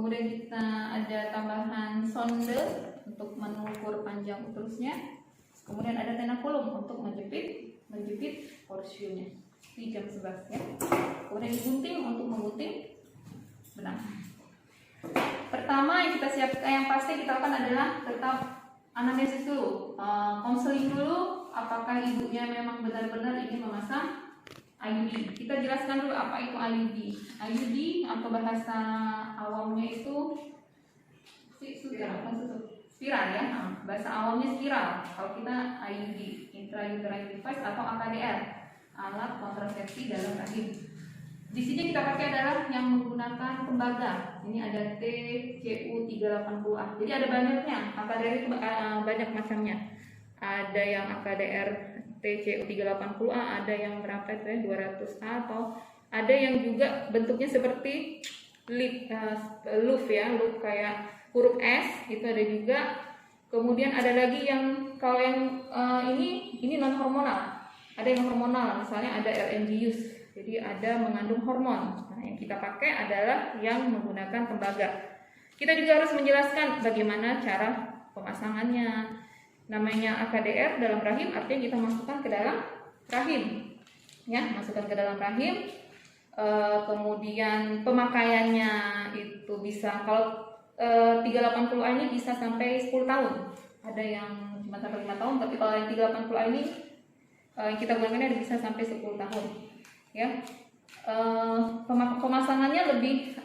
Kemudian kita ada tambahan sonde untuk mengukur panjang uterusnya. Kemudian ada tenakulum untuk menjepit porsiunnya di jam 11 ya. Kemudian gunting untuk menggunting benang. Pertama yang kita siapkan, yang pasti kita lakukan adalah tetap anamnesis dulu, konseling dulu apakah ibunya memang benar-benar ingin memasang IUD. Kita jelaskan dulu apa itu IUD. IUD atau bahasa awamnya itu spiral ya. Bahasa awamnya spiral. Kalau kita IUD, intrauterine device atau AKDR, alat kontrasepsi dalam rahim. Di sini kita pakai adalah yang menggunakan tembaga. Ini ada TCU380A. Jadi ada banyaknya. AKDR itu banyak macamnya. Ada yang AKDR TCU380A, ada yang berapa itu ya, 200A, atau ada yang juga bentuknya seperti loop ya, loop kayak huruf S, itu ada juga. Kemudian ada lagi yang kalau yang ini non hormonal. Ada yang hormonal, misalnya ada LNGUS. Jadi ada mengandung hormon. Nah, yang kita pakai adalah yang menggunakan tembaga. Kita juga harus menjelaskan bagaimana cara pemasangannya. Namanya AKDR dalam rahim, artinya kita masukkan ke dalam rahim. Ya, masukkan ke dalam rahim. Kemudian pemakaiannya itu bisa, kalau 380A ini bisa sampai 10 tahun. Ada yang cuma sampai 5 tahun, tapi kalau yang 380A ini kita gunakannya bisa sampai 10 tahun. Ya, pemasangannya lebih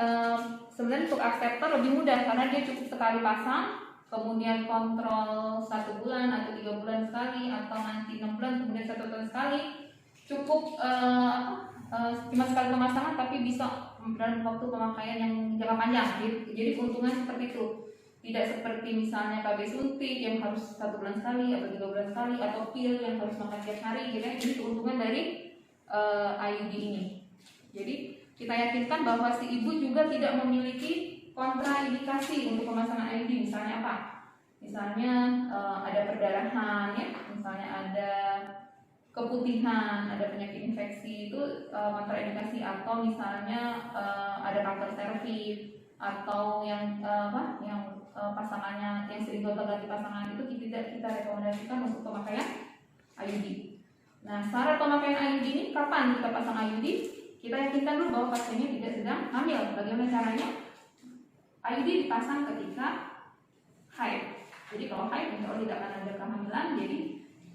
sebenarnya untuk acceptor lebih mudah karena dia cukup sekali pasang, kemudian kontrol 1 bulan atau 3 bulan sekali, atau nanti 6 bulan kemudian 1 tahun sekali. Cukup cuma sekali pemasangan tapi bisa dalam waktu pemakaian yang jangka panjang. Jadi keuntungan seperti itu. Tidak seperti misalnya KB suntik yang harus 1 bulan sekali atau 3 bulan sekali, atau pil yang harus makan tiap hari gitu ya. Jadi keuntungan dari IUD ini. Jadi kita yakinkan bahwa si ibu juga tidak memiliki kontraindikasi untuk pemasangan IUD. Misalnya apa? Misalnya ada perdarahan ya, misalnya ada keputihan, ada penyakit infeksi, itu kontraindikasi. Atau misalnya ada kanker serviks, atau yang pasangannya yang sering gonta-ganti pasangan, itu tidak kita rekomendasikan untuk pemakaian IUD. Nah, syarat pemakaian IUD ini kapan kita pasang IUD? Kita yakinkan dulu bahwa pasiennya tidak sedang hamil. Bagaimana caranya? IUD dipasang ketika haid. Jadi kalau haid, insya Allah tidak akan ada kehamilan. Jadi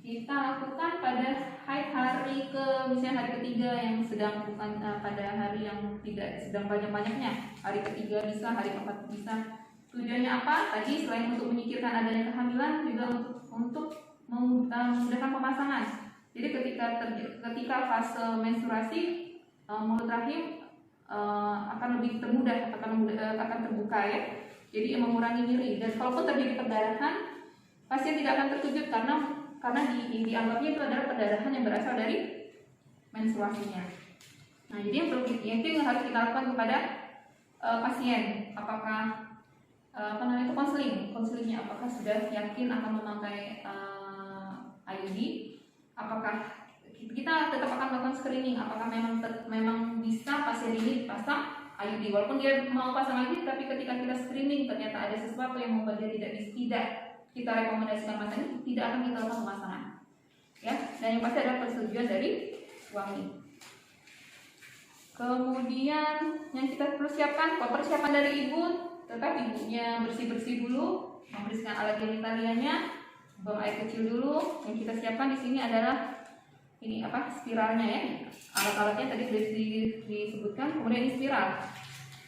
kita lakukan pada haid hari misalnya hari ketiga, yang sedang bukan pada hari yang tidak sedang banyak-banyaknya. Hari ketiga bisa, hari keempat bisa. Tujuannya apa? Tadi selain untuk menyingkirkan adanya kehamilan, juga untuk memudahkan pemasangan. Jadi ketika fase menstruasi, mulut rahim akan lebih termudah, akan terbuka ya. Jadi mengurangi nyeri. Dan kalaupun terjadi perdarahan, pasien tidak akan terkejut karena dianggapnya itu adalah perdarahan yang berasal dari menstruasinya. Nah, jadi yang perlu yang harus kita lakukan kepada pasien, apakah konselingnya apakah sudah yakin akan memakai IUD, apakah kita tetap akan melakukan screening, apakah memang bisa pasien ini dipasang IUD. Walaupun dia mau pasang IUD, tapi ketika kita screening ternyata ada sesuatu yang membuat dia tidak kita rekomendasikan pasang ini, tidak akan kita lakukan pemasangan. Ya, dan yang pasti adalah persetujuan dari suami. Kemudian yang kita perlu siapkan, kalau persiapan dari ibu, tetap ibunya bersih-bersih dulu, membersihkan alat genitalianya, buang air kecil dulu. Yang kita siapkan di sini adalah ini spiralnya ya. Alat-alatnya tadi sudah disebutkan. Kemudian ini spiral.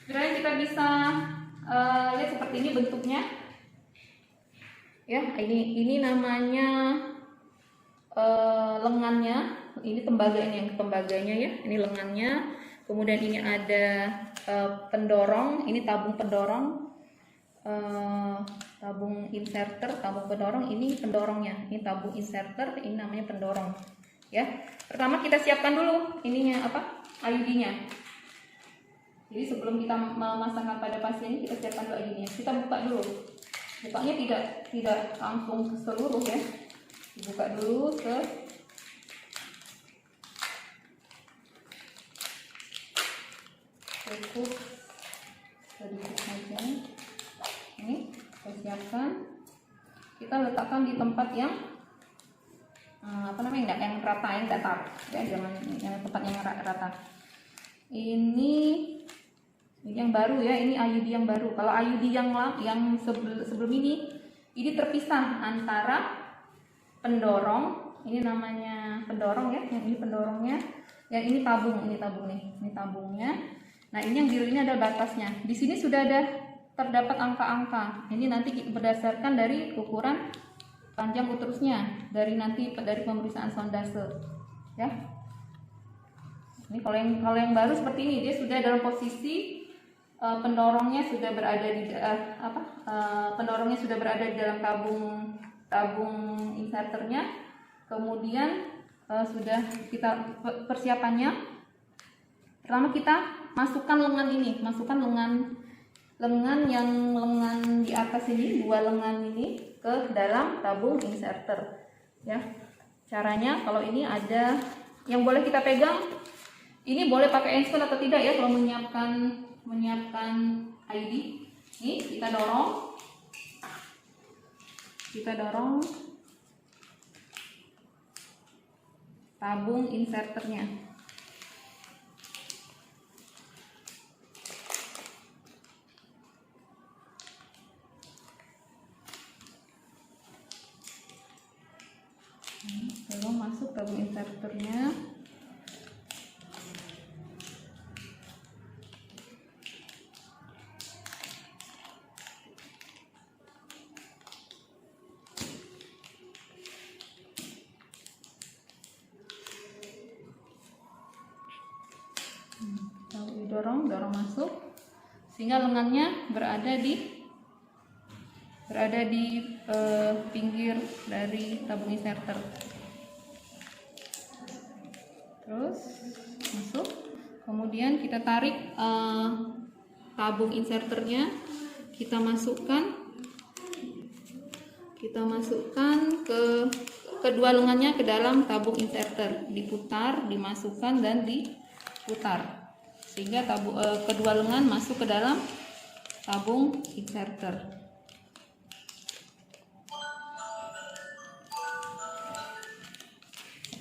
Spiralnya kita bisa lihat seperti ini bentuknya. Ya, ini namanya lengannya. Ini tembaganya ya. Ini lengannya. Kemudian ini ada pendorong. Ini tabung pendorong. Tabung inserter, tabung pendorong, ini pendorongnya. Ini tabung inserter, ini namanya pendorong. Ya, pertama kita siapkan dulu ininya IUD-nya. Jadi sebelum kita memasangkan pada pasien ini, kita siapkan dulu IUD-nya. Kita buka dulu. Bukanya tidak langsung seluruh ya. Dibuka dulu cukup sedikit saja. yang yang rata, yang datar ya, jangan yang tempat yang rata. Ini yang baru ya, ini IUD yang baru. Kalau IUD yang sebelum ini terpisah antara pendorong, ini namanya pendorong ya, yang ini pendorongnya, yang ini tabung nih, ini tabungnya. Nah ini yang biru ini adalah batasnya. Di sini sudah ada terdapat angka-angka. Ini nanti berdasarkan dari ukuran panjang uterusnya, dari pemeriksaan sondase ya. Ini kalau yang baru seperti ini, dia sudah dalam posisi pendorongnya sudah berada di pendorongnya sudah berada di dalam tabung inserternya. Kemudian sudah kita persiapannya. Pertama kita masukkan lengan ini, lengan yang di atas ini, 2 lengan ini ke dalam tabung inserter ya. Caranya kalau ini ada yang boleh kita pegang, ini boleh pakai handphone atau tidak ya kalau menyiapkan IUD. Ini kita dorong tabung inserternya. Lalu masuk tabung inserternya. Dorong masuk sehingga lengannya berada di pinggir dari tabung inserter. Terus masuk, kemudian kita tarik tabung inserternya, kita masukkan ke kedua lengannya ke dalam tabung inserter, diputar, dimasukkan dan diputar sehingga kedua lengan masuk ke dalam tabung inserter.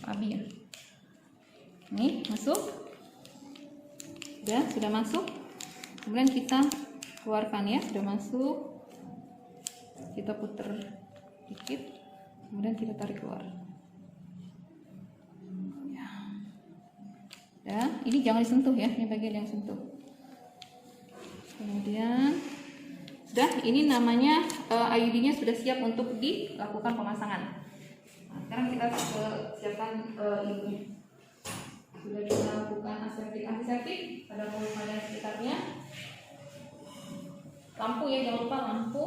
Abi ya. Ini masuk. Sudah masuk. Kemudian kita keluarkan ya, sudah masuk. Kita putar dikit, kemudian kita tarik keluar. Ya, ini jangan disentuh ya, ini bagian yang sentuh. Kemudian ini namanya IUD-nya sudah siap untuk dilakukan pemasangan. Nah, sekarang kita siapkan ini. Sudah kita lakukan antiseptik pada mulut dan sekitarnya. Lampu ya, jangan lupa lampu.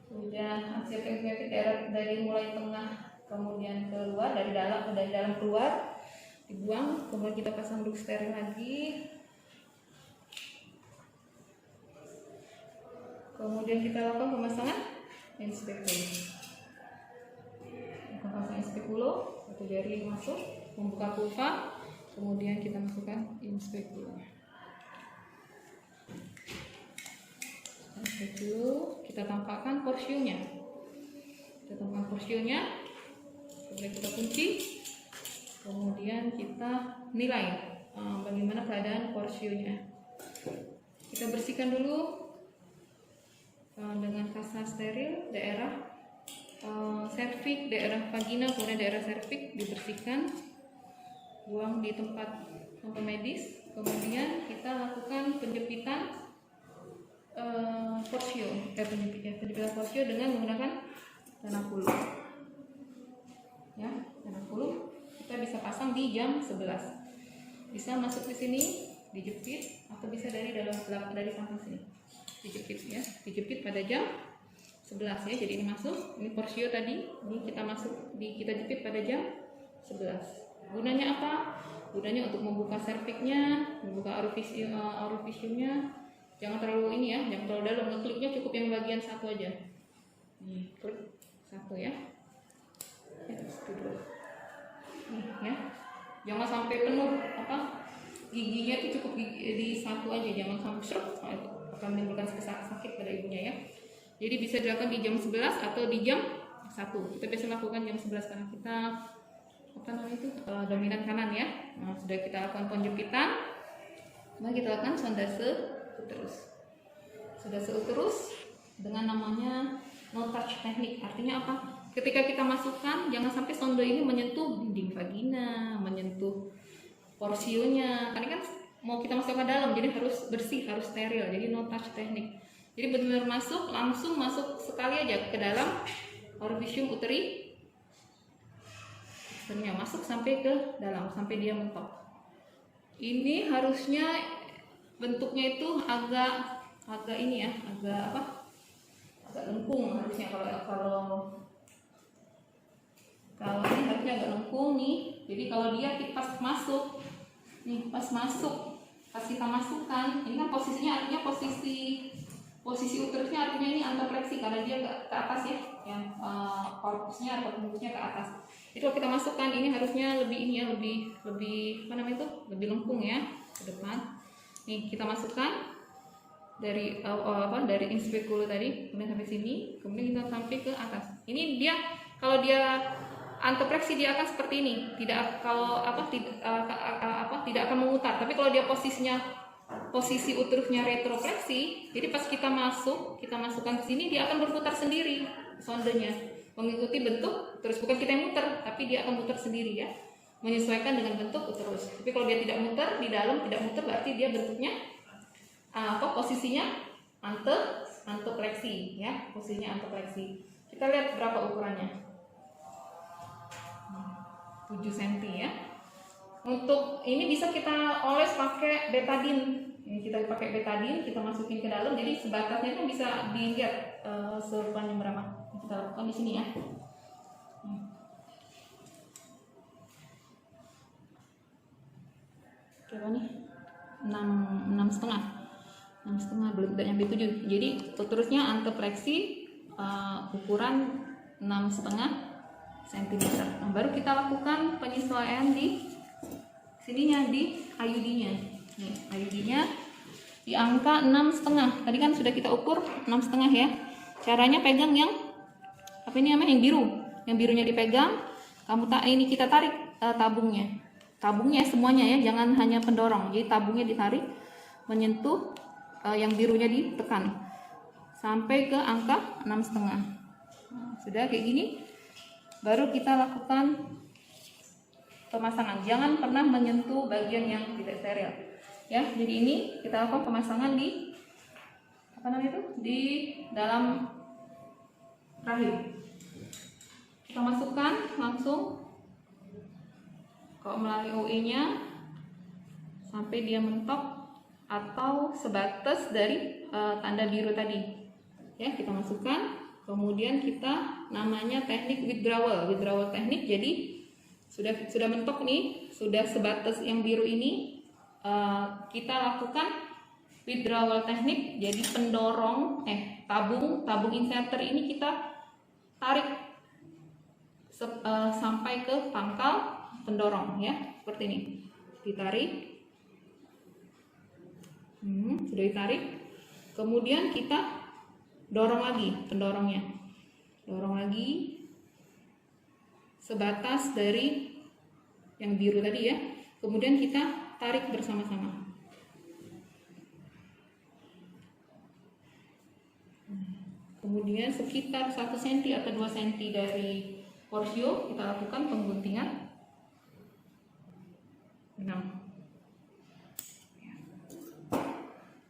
Sudah antiseptik dari mulai tengah kemudian keluar, dari dalam keluar, dibuang, kemudian kita pasang duk steril lagi. Kemudian kita lakukan pemasangan inspekulum. Pasang inspekulum, satu jari masuk, membuka pulpa, kemudian kita masukkan inspekulum. Kita tampakkan porsiunnya. Kemudian kita kunci. Kemudian kita nilai bagaimana keadaan porsiunnya. Kita bersihkan dulu dengan kasa steril daerah serviks, daerah vagina, kemudian daerah serviks dibersihkan, buang di tempat medis. Kemudian kita lakukan penjepitan penjepitan porsio dengan menggunakan tanah puluh. Ya, tanah puluh. Kita bisa pasang di jam 11. Bisa masuk di sini, dijepit, atau bisa dari samping sini. Dijepit pada jam 11 ya. Jadi ini masuk, ini porsio tadi, ini kita jepit pada jam 11. Gunanya apa? Gunanya untuk membuka serviksnya, membuka orifisiumnya. Jangan terlalu jangan terlalu dalam. Ngekliknya cukup yang bagian satu aja. Nih, klik satu ya. Ya, jangan sampai penuh giginya itu cukup di satu aja, jangan sampai serap, akan menimbulkan sakit pada ibunya ya. Jadi bisa dilakukan di jam 11 atau di jam 1. Kita biasa lakukan jam 11 karena kita dominan kanan ya. Nah, sudah kita lakukan penjempitan, mari kita lakukan sondase uterus. Sondase uterus dengan namanya no touch teknik. Artinya apa? Ketika kita masukkan, jangan sampai sonde ini menyentuh dinding vagina, menyentuh porsionya. Karena kan mau kita masukkan dalam, jadi harus bersih, harus steril. Jadi no touch teknik. Jadi benar-benar langsung masuk sekali aja ke dalam orificium uteri. Masuk sampai ke dalam, sampai dia mentok. Ini harusnya bentuknya itu agak ini ya, agak lengkung harusnya. Kalau ini harusnya agak lengkung nih. Jadi kalau dia pas masuk, pas kita masukkan, ini kan posisinya artinya posisi uterusnya artinya ini antropleksi karena dia ke atas ya, yang korpusnya atau tembusnya ke atas. Jadi kalau kita masukkan ini harusnya lebih ini ya, lebih lebih lengkung ya ke depan. Nih kita masukkan dari dari inspekulu tadi kemudian sampai sini, kemudian kita sampai ke atas. Ini dia kalau dia antropleksi dia akan seperti ini, tidak akan memutar. Tapi kalau dia posisi uterusnya retropleksi, jadi pas kita masukkan ke sini dia akan berputar sendiri sondenya. Mengikuti bentuk terus, bukan kita yang muter, tapi dia akan muter sendiri ya, menyesuaikan dengan bentuk uterus. Tapi kalau dia tidak muter di dalam, tidak muter berarti dia bentuknya posisinya antopleksi ya, posisinya antopleksi. Kita lihat berapa ukurannya, 7 cm ya. Untuk ini bisa kita oles pakai betadine. Ini kita pakai betadine, kita masukin ke dalam, jadi sebatasnya itu bisa dilihat sepanjang berapa. Kita lakukan di sini ya. Berapa nih? 6,5 belum nyampe 7. Jadi uterusnya antopleksi ukuran 6,5 cm. Nah, baru kita lakukan penyesuaian di sininya, di IUD-nya. Nih, IUD-nya di angka 6,5. Tadi kan sudah kita ukur 6,5 ya. Caranya pegang yang yang biru. Yang birunya dipegang, ini kita tarik tabungnya. Tabungnya semuanya ya, jangan hanya pendorong. Jadi tabungnya ditarik menyentuh yang birunya ditekan sampai ke angka 6,5. Nah, sudah kayak gini. Baru kita lakukan pemasangan. Jangan pernah menyentuh bagian yang tidak steril. Ya, jadi ini kita lakukan pemasangan di di dalam rahim. Kita masukkan langsung kalau melalui OE-nya sampai dia mentok atau sebatas dari tanda biru tadi. Ya, kita masukkan, kemudian kita namanya teknik withdrawal teknik. Jadi sudah mentok nih, sudah sebatas yang biru ini, kita lakukan withdrawal teknik. Jadi pendorong tabung inserter ini kita tarik sampai ke pangkal pendorong ya, seperti ini. Ditarik, sudah ditarik, kemudian kita dorong lagi pendorongnya, dorong lagi sebatas dari yang biru tadi ya, kemudian kita tarik bersama-sama. Kemudian sekitar 1 cm atau 2 cm dari porsio kita lakukan pengguntingan 6.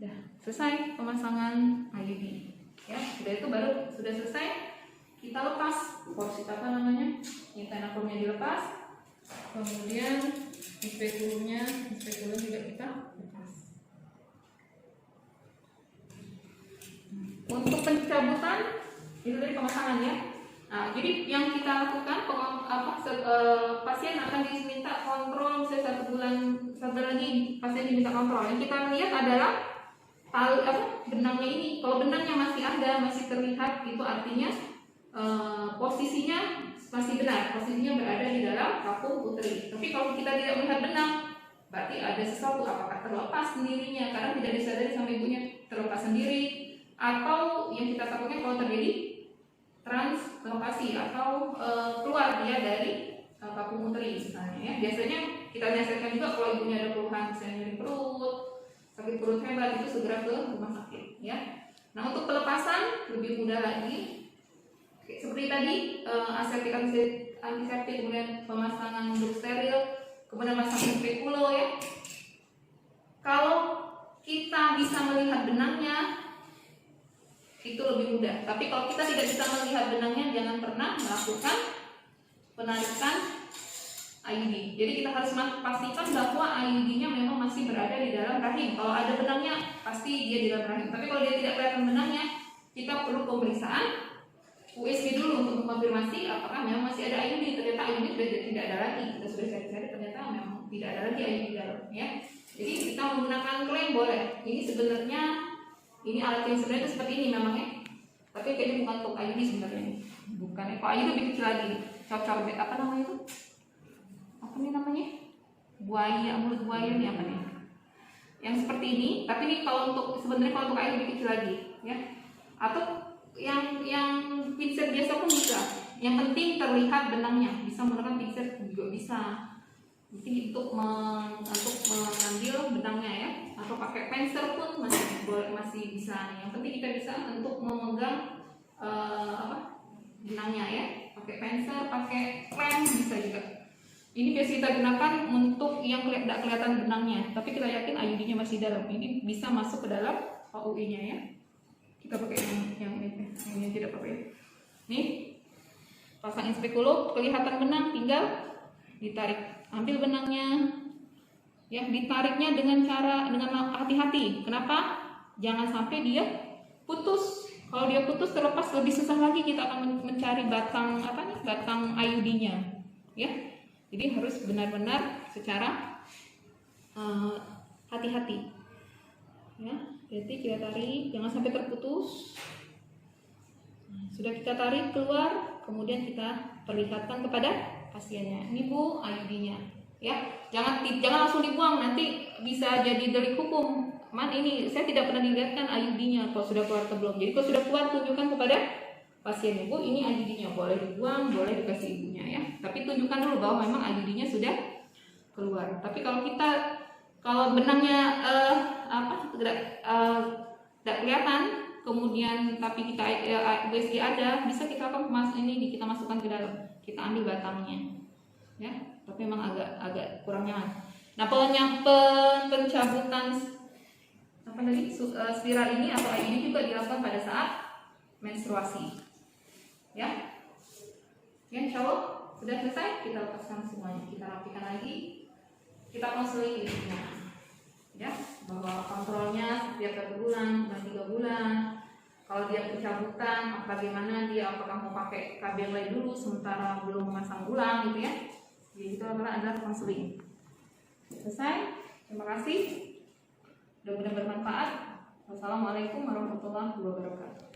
Dah selesai pemasangan IUD ya. Sudah itu baru sudah selesai, kita lepas porsi intranekrumnya dilepas, kemudian spekulum juga kita lepas. Untuk pencabutan itu dari pemasangan ya. Nah, jadi yang kita lakukan pasien akan diminta kontrol misalnya 1 bulan, satu lagi pasien diminta kontrol. Yang kita lihat adalah benangnya ini. Kalau benangnya masih ada, masih terlihat, itu artinya posisinya masih benar, posisinya berada di dalam kapung uteri. Tapi kalau kita tidak melihat benang, berarti ada sesuatu, apakah terlepas sendirinya karena tidak disadari sama ibunya, terlepas sendiri, atau yang kita takutkan kalau terjadi translokasi atau keluar dia dari vakum uteri misalnya ya. Biasanya kita nasihatkan juga kalau ibunya ada keluhan misalnya nyeri perut, sakit perut hebat, itu segera ke rumah sakit ya. Nah, untuk pelepasan lebih mudah lagi. Seperti tadi aseptik antiseptik, kemudian pemasangan untuk steril, kemudian masang spekulo ya. Kalau kita bisa melihat benangnya itu lebih mudah. Tapi kalau kita tidak bisa melihat benangnya, jangan pernah melakukan penarikan IUD. Jadi kita harus pastikan bahwa IUD-nya memang masih berada di dalam rahim. Kalau ada benangnya, pasti dia di dalam rahim. Tapi kalau dia tidak kelihatan benangnya, kita perlu pemeriksaan USG dulu untuk mengkonfirmasi apakah memang masih ada IUD. Ternyata IUD sudah tidak ada lagi. Kita sudah cari-cari, ternyata memang tidak ada lagi IUD di dalam ya. Jadi kita menggunakan klem boleh. Ini sebenarnya alat yang sebenarnya itu seperti ini memang ya. Tapi kayaknya bukan untuk IUD sebenarnya. Bukan. Kalau IUD lebih kecil lagi. Cocor apa namanya itu? Apa nih namanya? Buaya, mulut buaya ini apa nih? Yang seperti ini. Tapi ini kalau untuk sebenarnya kalau untuk IUD lebih kecil lagi ya. Atau yang pinset biasa pun bisa. Yang penting terlihat benangnya. Bisa menggunakan pinset juga bisa. Mungkin untuk mengambil benangnya ya, atau pakai pensil pun masih bisa. Yang penting kita bisa untuk memegang benangnya ya, pakai pensil, pakai klem bisa juga. Ini biasa kita gunakan untuk yang tidak kelihatan benangnya, tapi kita yakin IUD-nya masih dalam. Ini bisa masuk ke dalam UI-nya ya. Kita pakai yang ini tidak pakai. Nih, pasang spekulo, kelihatan benang, tinggal ditarik. Ambil benangnya, ya ditariknya dengan hati-hati. Kenapa? Jangan sampai dia putus. Kalau dia putus terlepas lebih susah lagi kita akan mencari batang IUD-nya, ya. Jadi harus benar-benar secara hati-hati. Ya, jadi kita tarik, jangan sampai terputus. Sudah kita tarik keluar, kemudian kita perlihatkan kepada pasiennya. Ini Bu IUD-nya ya. Jangan langsung dibuang, nanti bisa jadi delik hukum. Ini saya tidak pernah dilihatkan IUD-nya kalau sudah keluar atau belum. Jadi kalau sudah keluar tunjukkan kepada pasiennya, Bu ini IUD-nya, boleh dibuang, boleh dikasih ibunya ya. Tapi tunjukkan dulu bahwa memang IUD-nya sudah keluar. Tapi kalau benangnya tidak kelihatan, kemudian tapi kita USG ada, bisa kita kita masukkan ke dalam, kita ambil batangnya ya. Tapi memang agak kurang nyaman. Nah, pencabutan spiral ini atau IUD juga dilakukan pada saat menstruasi ya. Insya Allah sudah selesai, kita lepaskan semuanya, kita rapikan lagi, kita konseling ya, bahwa kontrolnya setiap 1 bulan dan 3 bulan. Kalau dia pencabutan, bagaimana dia, apakah mau pakai KB yang lain dulu sementara belum memasang ulang gitu ya. Jadi itu adalah konseling. Selesai. Terima kasih. Mudah-mudahan bermanfaat. Wassalamualaikum warahmatullahi wabarakatuh.